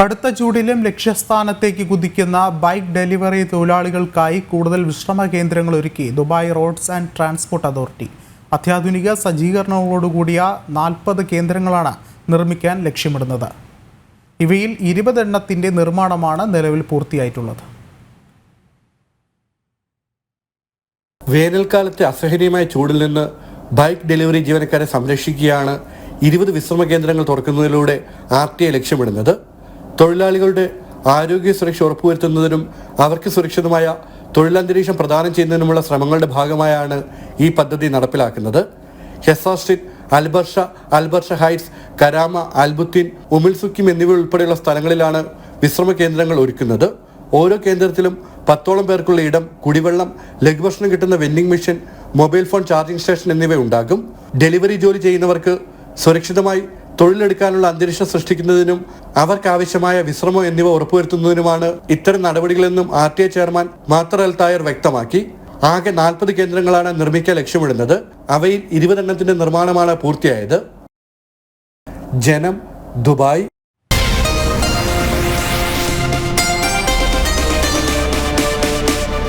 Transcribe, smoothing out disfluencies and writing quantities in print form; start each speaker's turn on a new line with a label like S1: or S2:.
S1: കടുത്ത ചൂടിലും ലക്ഷ്യസ്ഥാനത്തേക്ക് കുതിക്കുന്ന bike delivery തൊഴിലാളികൾക്കായി കൂടുതൽ വിശ്രമ കേന്ദ്രങ്ങൾ ഒരുക്കി Dubai roads and transport authority. അത്യാധുനിക സജ്ജീകരണങ്ങളോടുകൂടിയ 40 കേന്ദ്രങ്ങളാണ് നിർമ്മിക്കാൻ ലക്ഷ്യമിടുന്നത്. ഇവയിൽ 20 എണ്ണത്തിന്റെ നിർമ്മാണമാണ് നിലവിൽ പൂർത്തിയായിട്ടുള്ളത്.
S2: വേനൽക്കാലത്തെ അസഹനീയമായ ചൂടിൽ നിന്ന് ബൈക്ക് ഡെലിവറി ജീവനക്കാരെ സംരക്ഷിക്കുകയാണ് 20 വിശ്രമ കേന്ദ്രങ്ങൾ തുറക്കുന്നതിലൂടെ RTA ലക്ഷ്യമിടുന്നത്. തൊഴിലാളികളുടെ ആരോഗ്യ സുരക്ഷ ഉറപ്പുവരുത്തുന്നതിനും അവർക്ക് സുരക്ഷിതമായ തൊഴിലന്തരീക്ഷം പ്രദാനം ചെയ്യുന്നതിനുമുള്ള ശ്രമങ്ങളുടെ ഭാഗമായാണ് ഈ പദ്ധതി നടപ്പിലാക്കുന്നത്. Hesa street, Al Barsha heights, Karama, അൽബുത്തീൻ, ഉമിൽസുക്കിം എന്നിവ ഉൾപ്പെടെയുള്ള സ്ഥലങ്ങളിലാണ് വിശ്രമ കേന്ദ്രങ്ങൾ ഒരുക്കുന്നത്. ഓരോ കേന്ദ്രത്തിലും 10ഓളം പേർക്കുള്ള ഇടം, കുടിവെള്ളം, ലഘുഭക്ഷണം കിട്ടുന്ന vending machine, mobile phone charging station എന്നിവ ഉണ്ടാകും. ഡെലിവറി ജോലി ചെയ്യുന്നവർക്ക് സുരക്ഷിതമായി തൊഴിലെടുക്കാനുള്ള അന്തരീക്ഷം സൃഷ്ടിക്കുന്നതിനും അവർക്കാവശ്യമായ വിശ്രമം എന്നിവ ഉറപ്പുവരുത്തുന്നതിനുമാണ് ഇത്തരം നടപടികളെന്നും RTA ചെയർമാൻ മാത്തർ അൽ തായർ വ്യക്തമാക്കി. ആകെ 40 കേന്ദ്രങ്ങളാണ് നിർമ്മിക്കാൻ ലക്ഷ്യമിടുന്നത്. അവയിൽ 20 എണ്ണത്തിന്റെ നിർമ്മാണമാണ് പൂർത്തിയായത്. ജനം, ദുബായ്.